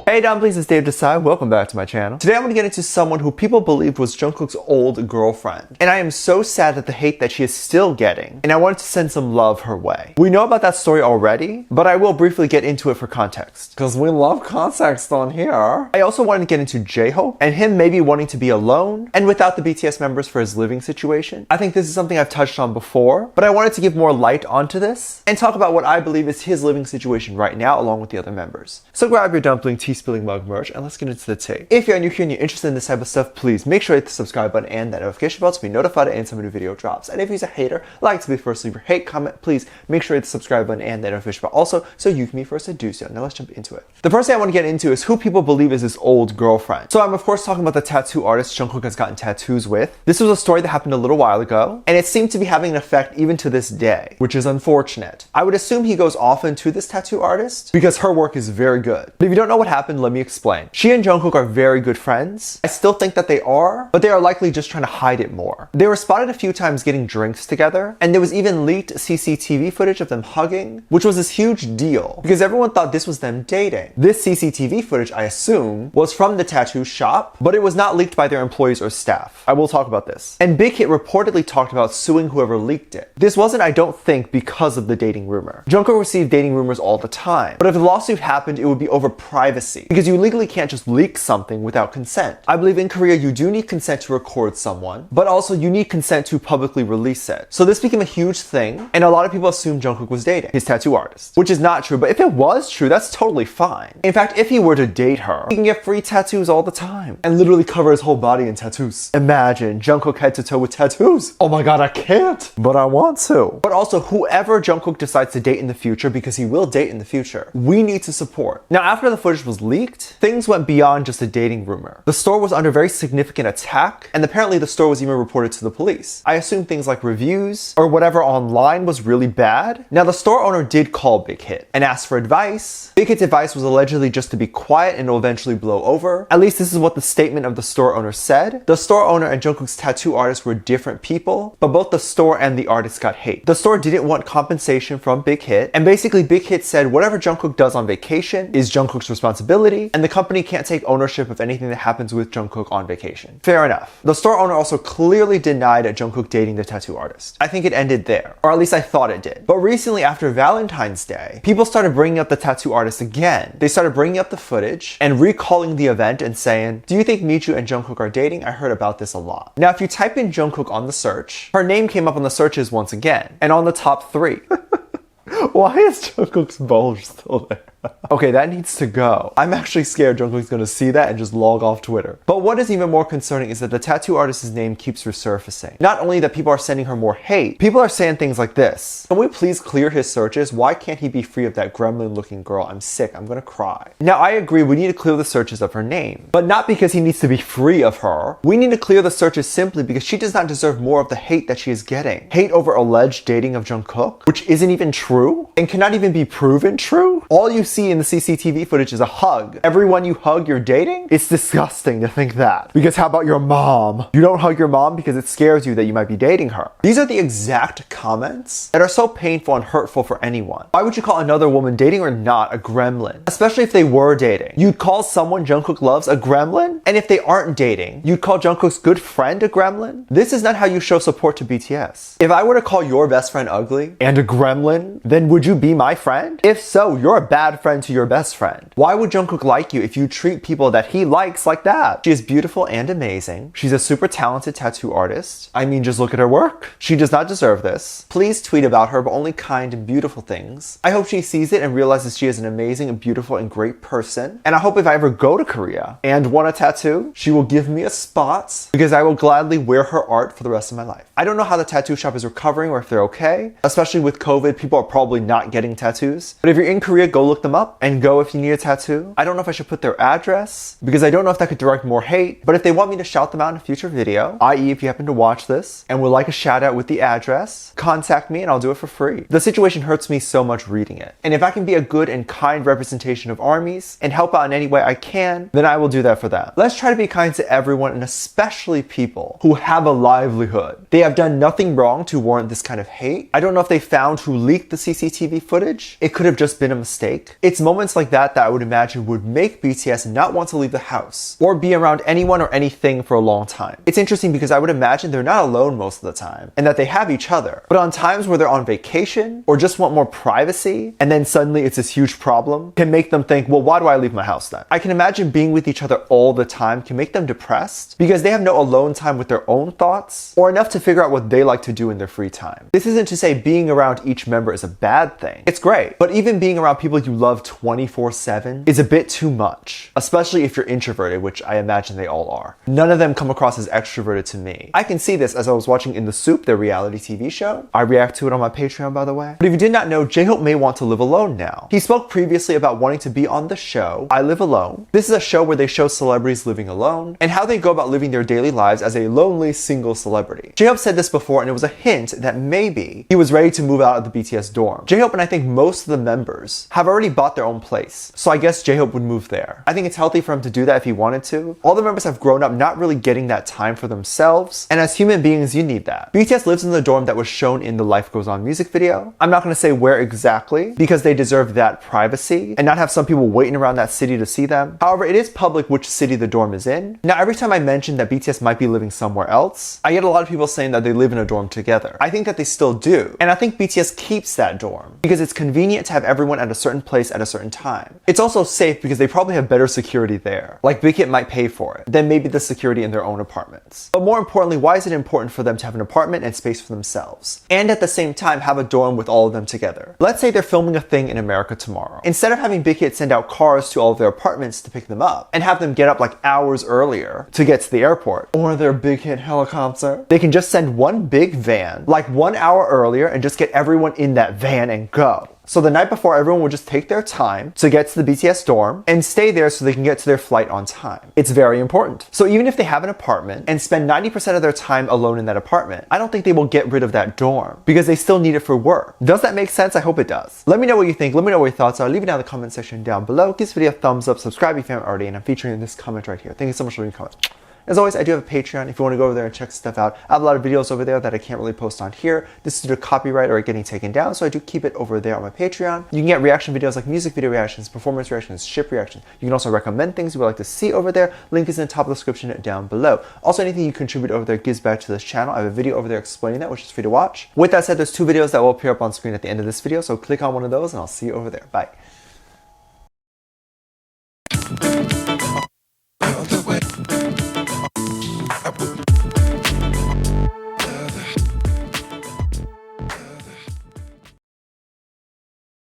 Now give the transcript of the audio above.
Hey dumplings, it's Dave Desai. Welcome back to my channel. Today I'm going to get into someone who people believed was Jungkook's old girlfriend. And I am so sad at the hate that she is still getting, and I wanted to send some love her way. We know about that story already, but I will briefly get into it for context. Because we love context on here. I also wanted to get into JHope, and him maybe wanting to be alone, and without the BTS members for his living situation. I think this is something I've touched on before, but I wanted to give more light onto this, and talk about what I believe is his living situation right now, along with the other members. So grab your dumpling tea spilling mug merch, and let's get into the tea. If you're new here and you're interested in this type of stuff, please make sure to hit the subscribe button and that notification bell to be notified anytime a new video drops. And if you're a hater, like to be first, leave your hate comment, please make sure to hit the subscribe button and that notification bell also, so you can be first to do so. Now let's jump into it. The first thing I want to get into is who people believe is his old girlfriend. So I'm of course talking about the tattoo artist Jungkook has gotten tattoos with. This was a story that happened a little while ago, and it seemed to be having an effect even to this day, which is unfortunate. I would assume he goes often to this tattoo artist because her work is very good. But if you don't know what happened, let me explain. She and Jungkook are very good friends. I still think that they are, but they are likely just trying to hide it more. They were spotted a few times getting drinks together, and there was even leaked CCTV footage of them hugging, which was this huge deal because everyone thought this was them dating. This CCTV footage, I assume, was from the tattoo shop, but it was not leaked by their employees or staff. I will talk about this. And Big Hit reportedly talked about suing whoever leaked it. This wasn't, I don't think, because of the dating rumor. Jungkook received dating rumors all the time, but if the lawsuit happened, it would be over privacy because you legally can't just leak something without consent. I believe in Korea you do need consent to record someone, but also you need consent to publicly release it. So this became a huge thing, and a lot of people assumed Jungkook was dating his tattoo artist, which is not true, but if it was true, that's totally fine. In fact, if he were to date her, he can get free tattoos all the time and literally cover his whole body in tattoos. Imagine Jungkook head to toe with tattoos. Oh my god, I can't, but I want to. But also, whoever Jungkook decides to date in the future, because he will date in the future, we need to support. Now, after the footage was leaked, things went beyond just a dating rumor. The store was under very significant attack, and apparently the store was even reported to the police. I assume things like reviews or whatever online was really bad. Now, the store owner did call Big Hit and asked for advice. Big Hit's advice was allegedly just to be quiet and it'll eventually blow over. At least this is what the statement of the store owner said. The store owner and Jungkook's tattoo artist were different people, but both the store and the artist got hate. The store didn't want compensation from Big Hit, and basically Big Hit said whatever Jungkook does on vacation is Jungkook's responsibility, and the company can't take ownership of anything that happens with Jungkook on vacation. Fair enough. The store owner also clearly denied Jungkook dating the tattoo artist. I think it ended there, or at least I thought it did. But recently, after Valentine's Day, people started bringing up the tattoo artist again. They started bringing up the footage and recalling the event and saying, do you think Miju and Jungkook are dating? I heard about this a lot. Now, if you type in Jungkook on the search, her name came up on the searches once again, and on the top 3. Why is Jungkook's bulge still there? Okay, that needs to go. I'm actually scared Jungkook's gonna see that and just log off Twitter. But what is even more concerning is that the tattoo artist's name keeps resurfacing. Not only that people are sending her more hate, people are saying things like this. Can we please clear his searches? Why can't he be free of that gremlin looking girl? I'm sick, I'm gonna cry. Now I agree we need to clear the searches of her name, but not because he needs to be free of her. We need to clear the searches simply because she does not deserve more of the hate that she is getting. Hate over alleged dating of Jungkook, which isn't even true and cannot even be proven true. All you see in the CCTV footage is a hug. Everyone you hug you're dating? It's disgusting to think that. Because how about your mom? You don't hug your mom because it scares you that you might be dating her. These are the exact comments that are so painful and hurtful for anyone. Why would you call another woman, dating or not, a gremlin? Especially if they were dating. You'd call someone Jungkook loves a gremlin? And if they aren't dating, you'd call Jungkook's good friend a gremlin? This is not how you show support to BTS. If I were to call your best friend ugly and a gremlin, then would you be my friend? If so, you're a bad friend to your best friend. Why would Jungkook like you if you treat people that he likes like that? She is beautiful and amazing. She's a super talented tattoo artist. I mean, just look at her work. She does not deserve this. Please tweet about her, but only kind and beautiful things. I hope she sees it and realizes she is an amazing and beautiful and great person. And I hope if I ever go to Korea and want a tattoo, she will give me a spot because I will gladly wear her art for the rest of my life. I don't know how the tattoo shop is recovering or if they're okay. Especially with COVID, people are probably not getting tattoos. But if you're in Korea, go look them up and go if you need a tattoo. I don't know if I should put their address because I don't know if that could direct more hate, but if they want me to shout them out in a future video, i.e. if you happen to watch this and would like a shout out with the address, contact me and I'll do it for free. The situation hurts me so much reading it. And if I can be a good and kind representation of armies and help out in any way I can, then I will do that for them. Let's try to be kind to everyone, and especially people who have a livelihood. They have done nothing wrong to warrant this kind of hate. I don't know if they found who leaked the CCTV footage. It could have just been a mistake. It's moments like that that I would imagine would make BTS not want to leave the house or be around anyone or anything for a long time. It's interesting because I would imagine they're not alone most of the time and that they have each other. But on times where they're on vacation or just want more privacy and then suddenly it's this huge problem can make them think, well, why do I leave my house then? I can imagine being with each other all the time can make them depressed because they have no alone time with their own thoughts or enough to figure out what they like to do in their free time. This isn't to say being around each member is a bad thing. It's great, but even being around people you love 24/7 is a bit too much, especially if you're introverted, which I imagine they all are. None of them come across as extroverted to me. I can see this as I was watching In the Soup, their reality TV show. I react to it on my Patreon, by the way. But if you did not know, JHope may want to live alone now. He spoke previously about wanting to be on the show I Live Alone. This is a show where they show celebrities living alone and how they go about living their daily lives as a lonely single celebrity. JHope said this before and it was a hint that maybe he was ready to move out of the BTS dorm. JHope and I think most of the members have already bought their own place, so I guess JHope would move there. I think it's healthy for him to do that if he wanted to. All the members have grown up not really getting that time for themselves, and as human beings you need that. BTS lives in the dorm that was shown in the Life Goes On music video. I'm not going to say where exactly because they deserve that privacy and not have some people waiting around that city to see them. However, it is public which city the dorm is in. Now every time I mention that BTS might be living somewhere else, I get a lot of people saying that they live in a dorm together. I think that they still do, and I think BTS keeps that dorm because it's convenient to have everyone at a certain place at a certain time. It's also safe because they probably have better security there. Like Big Hit might pay for it, than maybe the security in their own apartments. But more importantly, why is it important for them to have an apartment and space for themselves? And at the same time have a dorm with all of them together. Let's say they're filming a thing in America tomorrow. Instead of having Big Hit send out cars to all of their apartments to pick them up and have them get up like hours earlier to get to the airport or their Big Hit helicopter, they can just send one big van like 1 hour earlier and just get everyone in that van and go. So the night before, everyone will just take their time to get to the BTS dorm and stay there so they can get to their flight on time. It's very important. So even if they have an apartment and spend 90% of their time alone in that apartment, I don't think they will get rid of that dorm because they still need it for work. Does that make sense? I hope it does. Let me know what you think. Let me know what your thoughts are. Leave it down in the comment section down below. Give this video a thumbs up. Subscribe if you haven't already. And I'm featuring this comment right here. Thank you so much for leaving a comment. As always, I do have a Patreon if you want to go over there and check stuff out. I have a lot of videos over there that I can't really post on here. This is due to copyright or getting taken down, so I do keep it over there on my Patreon. You can get reaction videos like music video reactions, performance reactions, ship reactions. You can also recommend things you would like to see over there. Link is in the top of the description down below. Also, anything you contribute over there gives back to this channel. I have a video over there explaining that, which is free to watch. With that said, there's 2 videos that will appear up on screen at the end of this video, so click on one of those and I'll see you over there. Bye.